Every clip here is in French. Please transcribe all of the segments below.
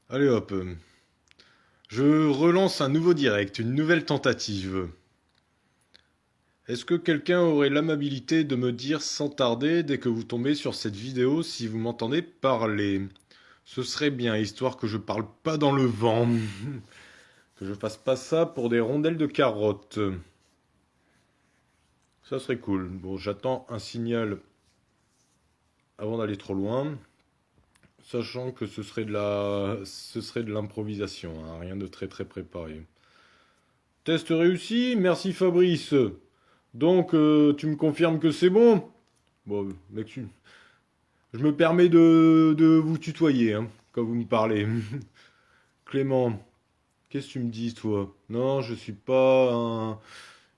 Allez hop, je relance un nouveau direct, une nouvelle tentative. Est-ce que quelqu'un aurait l'amabilité de me dire sans tarder, dès que vous tombez sur cette vidéo, si vous m'entendez parler? Ce serait bien, histoire que je parle pas dans le vent, que je fasse pas ça pour des rondelles de carottes. Ça serait cool. Bon, j'attends un signal avant d'aller trop loin, sachant que ce serait de l'improvisation, hein, rien de très très préparé. Test réussi, merci Fabrice. Donc, tu me confirmes que c'est bon? Bon, mec, je me permets de vous tutoyer, hein, quand vous me parlez. Clément, qu'est-ce que tu me dis, toi? Non, je suis pas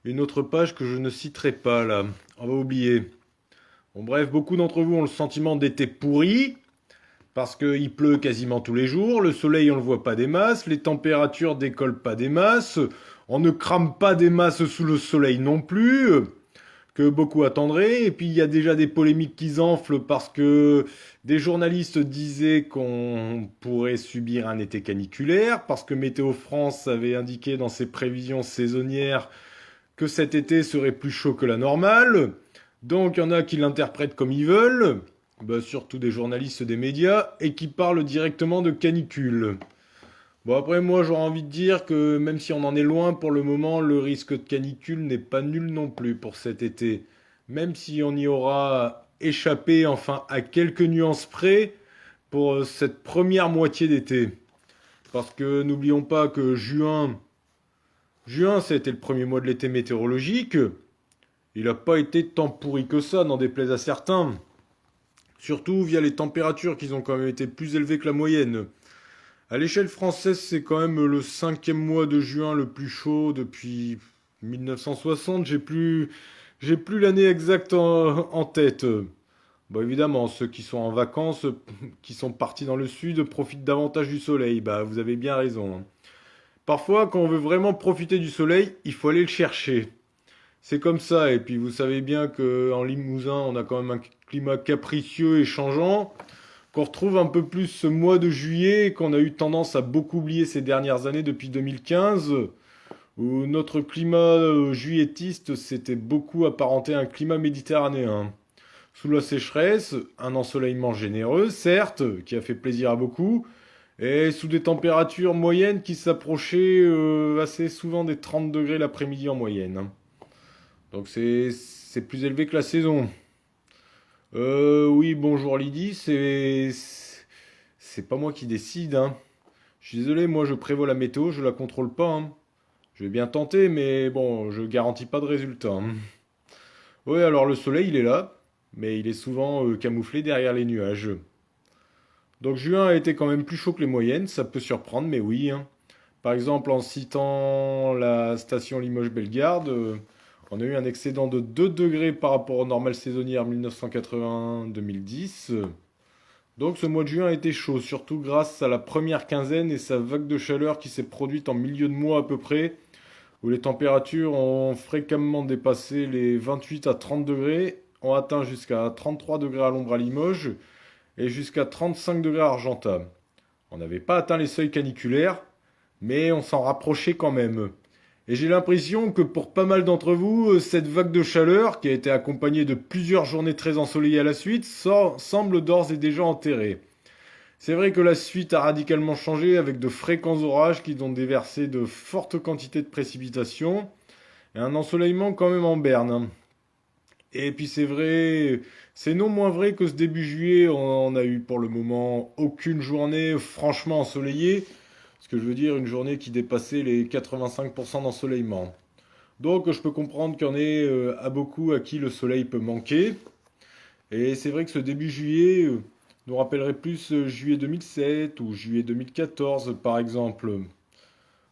une autre page que je ne citerai pas, là. On va oublier. Bon, bref, beaucoup d'entre vous ont le sentiment d'été pourri, parce qu'il pleut quasiment tous les jours, le soleil on le voit pas des masses, les températures décollent pas des masses, on ne crame pas des masses sous le soleil non plus, que beaucoup attendraient. Et puis il y a déjà des polémiques qui enflent parce que des journalistes disaient qu'on pourrait subir un été caniculaire, parce que Météo France avait indiqué dans ses prévisions saisonnières que cet été serait plus chaud que la normale. Donc il y en a qui l'interprètent comme ils veulent, bah, surtout des journalistes des médias, et qui parlent directement de canicule. Bon après moi j'aurais envie de dire que même si on en est loin pour le moment, le risque de canicule n'est pas nul non plus pour cet été. Même si on y aura échappé enfin à quelques nuances près pour cette première moitié d'été. Parce que n'oublions pas que juin c'était le premier mois de l'été météorologique. Il n'a pas été tant pourri que ça, n'en déplaise à certains. Surtout via les températures qui ont quand même été plus élevées que la moyenne. À l'échelle française, c'est quand même le cinquième mois de juin le plus chaud depuis 1960. J'ai plus l'année exacte en tête. Bon, évidemment, ceux qui sont en vacances, qui sont partis dans le sud, profitent davantage du soleil. Bah, vous avez bien raison, hein. Parfois, quand on veut vraiment profiter du soleil, il faut aller le chercher. C'est comme ça. Et puis, vous savez bien qu'en Limousin, on a quand même un climat capricieux et changeant, qu'on retrouve un peu plus ce mois de juillet qu'on a eu tendance à beaucoup oublier ces dernières années depuis 2015, où notre climat juillettiste s'était beaucoup apparenté à un climat méditerranéen. Sous la sécheresse, un ensoleillement généreux, certes, qui a fait plaisir à beaucoup, et sous des températures moyennes qui s'approchaient assez souvent des 30 degrés l'après-midi en moyenne. Donc c'est plus élevé que la saison. Oui, bonjour Lydie, c'est pas moi qui décide, hein. Je suis désolé, moi je prévois la météo, je la contrôle pas, hein. Je vais bien tenter, mais bon, je garantis pas de résultat, hein. Ouais, alors le soleil il est là, mais il est souvent camouflé derrière les nuages. Donc juin a été quand même plus chaud que les moyennes, ça peut surprendre, mais oui, hein. Par exemple, en citant la station Limoges-Bellegarde, on a eu un excédent de 2 degrés par rapport aux normales saisonnières 1980-2010. Donc ce mois de juin a été chaud, surtout grâce à la première quinzaine et sa vague de chaleur qui s'est produite en milieu de mois à peu près, où les températures ont fréquemment dépassé les 28 à 30 degrés, ont atteint jusqu'à 33 degrés à l'ombre à Limoges et jusqu'à 35 degrés à Argentat. On n'avait pas atteint les seuils caniculaires, mais on s'en rapprochait quand même. Et j'ai l'impression que pour pas mal d'entre vous, cette vague de chaleur, qui a été accompagnée de plusieurs journées très ensoleillées à la suite, semble d'ores et déjà enterrée. C'est vrai que la suite a radicalement changé avec de fréquents orages qui ont déversé de fortes quantités de précipitations et un ensoleillement quand même en berne, hein. Et puis c'est vrai, c'est non moins vrai que ce début juillet, on a eu pour le moment aucune journée franchement ensoleillée. Ce que je veux dire, une journée qui dépassait les 85% d'ensoleillement. Donc je peux comprendre qu'il y en ait à beaucoup à qui le soleil peut manquer. Et c'est vrai que ce début juillet nous rappellerait plus juillet 2007 ou juillet 2014 par exemple,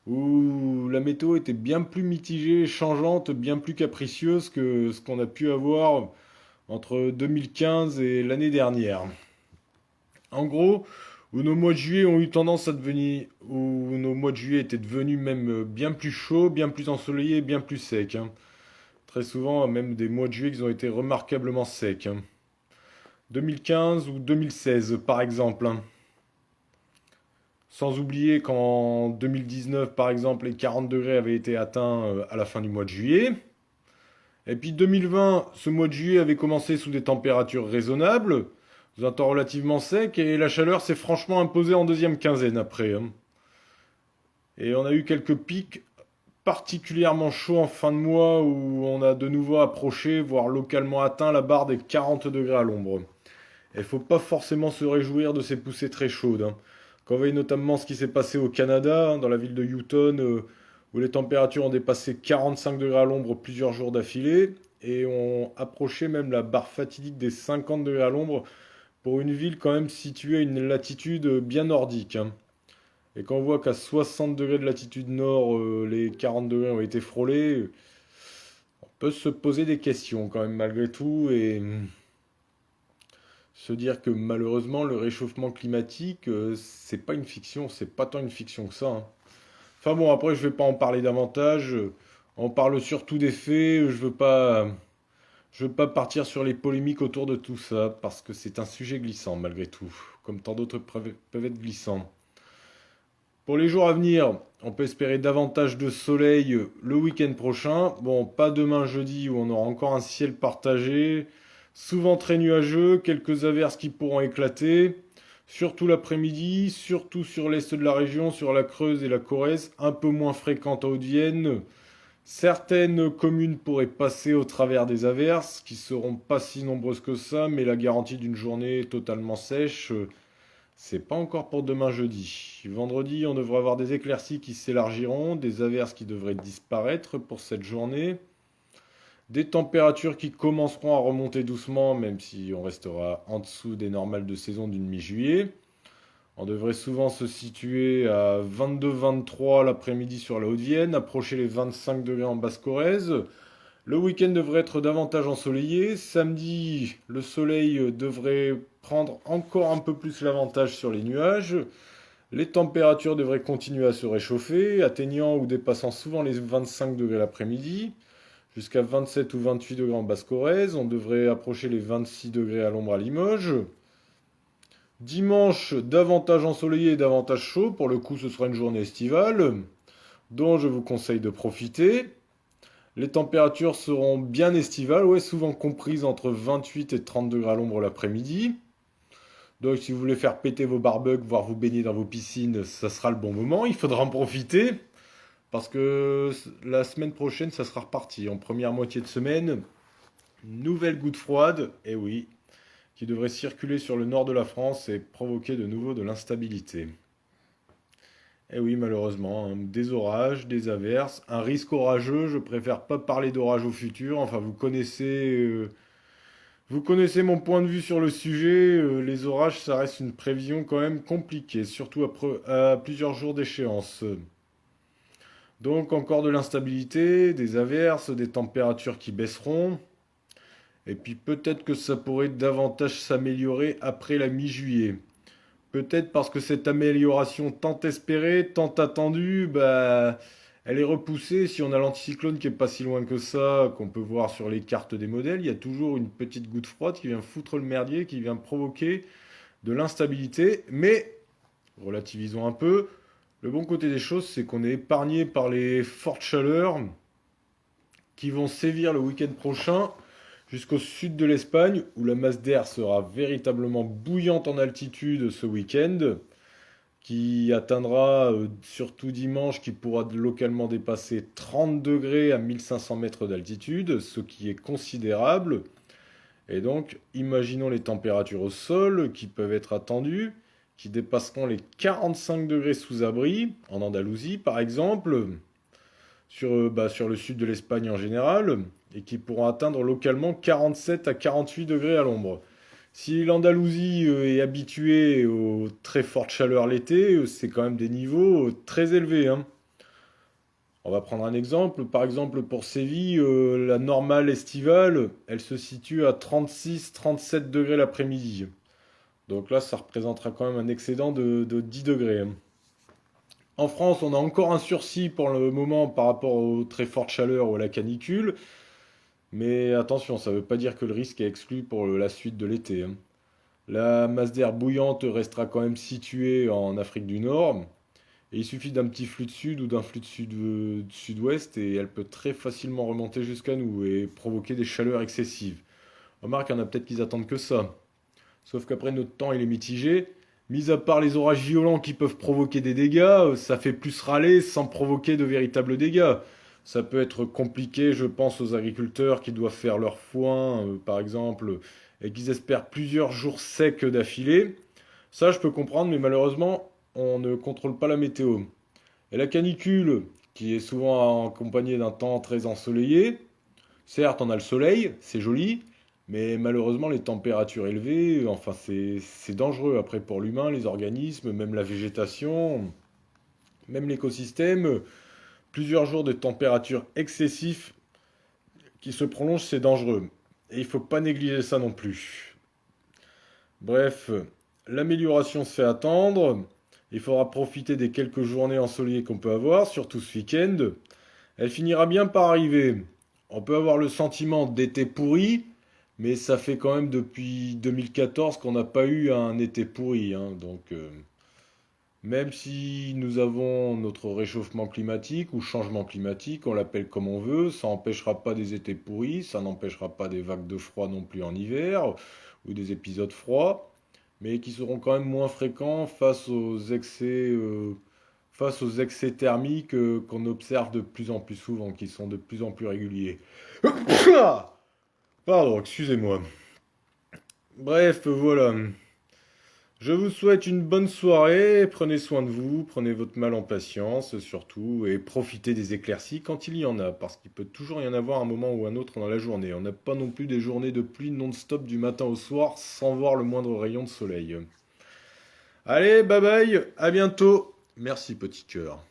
où la météo était bien plus mitigée, changeante, bien plus capricieuse que ce qu'on a pu avoir entre 2015 et l'année dernière. En gros, où nos mois de juillet ont eu tendance à devenir, où nos mois de juillet étaient devenus même bien plus chauds, bien plus ensoleillés, bien plus secs, hein. Très souvent, même des mois de juillet qui ont été remarquablement secs, hein. 2015 ou 2016, par exemple, hein. Sans oublier qu'en 2019, par exemple, les 40 degrés avaient été atteints à la fin du mois de juillet. Et puis 2020, ce mois de juillet avait commencé sous des températures raisonnables, sous un temps relativement sec, et la chaleur s'est franchement imposée en deuxième quinzaine après, hein. Et on a eu quelques pics particulièrement chauds en fin de mois où on a de nouveau approché, voire localement atteint la barre des 40 degrés à l'ombre. Et il faut pas forcément se réjouir de ces poussées très chaudes, hein. Quand on voit notamment ce qui s'est passé au Canada, hein, dans la ville de Houston, où les températures ont dépassé 45 degrés à l'ombre plusieurs jours d'affilée, et ont approché même la barre fatidique des 50 degrés à l'ombre pour une ville quand même située à une latitude bien nordique, hein. Et quand on voit qu'à 60 degrés de latitude nord, les 40 degrés ont été frôlés, on peut se poser des questions quand même malgré tout et se dire que malheureusement le réchauffement climatique, c'est pas une fiction, c'est pas tant une fiction que ça, hein. Enfin bon, après je vais pas en parler davantage, on parle surtout des faits, je veux pas partir sur les polémiques autour de tout ça parce que c'est un sujet glissant malgré tout, comme tant d'autres peuvent être glissants. Pour les jours à venir, on peut espérer davantage de soleil le week-end prochain. Bon, pas demain jeudi où on aura encore un ciel partagé, souvent très nuageux, quelques averses qui pourront éclater, surtout l'après-midi, surtout sur l'est de la région, sur la Creuse et la Corrèze, un peu moins fréquente en Haute-Vienne. Certaines communes pourraient passer au travers des averses, qui seront pas si nombreuses que ça, mais la garantie d'une journée totalement sèche, c'est pas encore pour demain jeudi. Vendredi, on devrait avoir des éclaircies qui s'élargiront, des averses qui devraient disparaître pour cette journée, des températures qui commenceront à remonter doucement, même si on restera en dessous des normales de saison d'une mi-juillet. On devrait souvent se situer à 22-23 l'après-midi sur la Haute-Vienne, approcher les 25 degrés en Basse-Corrèze. Le week-end devrait être davantage ensoleillé. Samedi, le soleil devrait prendre encore un peu plus l'avantage sur les nuages. Les températures devraient continuer à se réchauffer, atteignant ou dépassant souvent les 25 degrés l'après-midi, jusqu'à 27 ou 28 degrés en Basse-Corrèze. On devrait approcher les 26 degrés à l'ombre à Limoges. Dimanche, davantage ensoleillé et davantage chaud. Pour le coup, ce sera une journée estivale, dont je vous conseille de profiter. Les températures seront bien estivales, ouais, souvent comprises entre 28 et 30 degrés à l'ombre l'après-midi. Donc si vous voulez faire péter vos barbecues, voire vous baigner dans vos piscines, ça sera le bon moment. Il faudra en profiter parce que la semaine prochaine, ça sera reparti. En première moitié de semaine, nouvelle goutte froide, et oui, qui devrait circuler sur le nord de la France et provoquer de nouveau de l'instabilité. Et oui, malheureusement, hein, des orages, des averses, un risque orageux. Je préfère pas parler d'orage au futur. Enfin, vous connaissez mon point de vue sur le sujet. Les orages, ça reste une prévision quand même compliquée, surtout à plusieurs jours d'échéance. Donc encore de l'instabilité, des averses, des températures qui baisseront. Et puis peut-être que ça pourrait davantage s'améliorer après la mi-juillet. Peut-être parce que cette amélioration tant espérée, tant attendue, bah, elle est repoussée. Si on a l'anticyclone qui est pas si loin que ça, qu'on peut voir sur les cartes des modèles, il y a toujours une petite goutte froide qui vient foutre le merdier, qui vient provoquer de l'instabilité. Mais, relativisons un peu, le bon côté des choses, c'est qu'on est épargné par les fortes chaleurs qui vont sévir le week-end prochain jusqu'au sud de l'Espagne, où la masse d'air sera véritablement bouillante en altitude ce week-end, qui atteindra surtout dimanche, qui pourra localement dépasser 30 degrés à 1500 mètres d'altitude, ce qui est considérable. Et donc, imaginons les températures au sol qui peuvent être attendues, qui dépasseront les 45 degrés sous abri, en Andalousie par exemple, sur le sud de l'Espagne en général, et qui pourront atteindre localement 47 à 48 degrés à l'ombre. Si l'Andalousie est habituée aux très fortes chaleurs l'été, c'est quand même des niveaux très élevés, hein. On va prendre un exemple. Par exemple, pour Séville, la normale estivale, elle se situe à 36-37 degrés l'après-midi. Donc là, ça représentera quand même un excédent de 10 degrés, hein. En France, on a encore un sursis pour le moment par rapport aux très fortes chaleurs ou à la canicule. Mais attention, ça ne veut pas dire que le risque est exclu pour la suite de l'été, hein. La masse d'air bouillante restera quand même située en Afrique du Nord. Et il suffit d'un petit flux de sud ou d'un flux de sud-ouest et elle peut très facilement remonter jusqu'à nous et provoquer des chaleurs excessives. Remarque, il y en a peut-être qui attendent que ça. Sauf qu'après, notre temps, il est mitigé. Mis à part les orages violents qui peuvent provoquer des dégâts, ça fait plus râler sans provoquer de véritables dégâts. Ça peut être compliqué, je pense, aux agriculteurs qui doivent faire leur foin, par exemple, et qu'ils espèrent plusieurs jours secs d'affilée. Ça, je peux comprendre, mais malheureusement, on ne contrôle pas la météo. Et la canicule, qui est souvent accompagnée d'un temps très ensoleillé, certes, on a le soleil, c'est joli, mais malheureusement, les températures élevées, enfin, c'est dangereux après pour l'humain, les organismes, même la végétation, même l'écosystème. Plusieurs jours de température excessive qui se prolongent, c'est dangereux. Et il ne faut pas négliger ça non plus. Bref, l'amélioration se fait attendre. Il faudra profiter des quelques journées ensoleillées qu'on peut avoir, surtout ce week-end. Elle finira bien par arriver. On peut avoir le sentiment d'été pourri, mais ça fait quand même depuis 2014 qu'on n'a pas eu un été pourri, hein. Même si nous avons notre réchauffement climatique ou changement climatique, on l'appelle comme on veut, ça n'empêchera pas des étés pourris, ça n'empêchera pas des vagues de froid non plus en hiver, ou des épisodes froids, mais qui seront quand même moins fréquents face aux excès thermiques qu'on observe de plus en plus souvent, qui sont de plus en plus réguliers. Pardon, excusez-moi. Bref, voilà. Je vous souhaite une bonne soirée, prenez soin de vous, prenez votre mal en patience surtout, et profitez des éclaircies quand il y en a, parce qu'il peut toujours y en avoir un moment ou un autre dans la journée. On n'a pas non plus des journées de pluie non-stop du matin au soir sans voir le moindre rayon de soleil. Allez, bye bye, à bientôt. Merci petit cœur.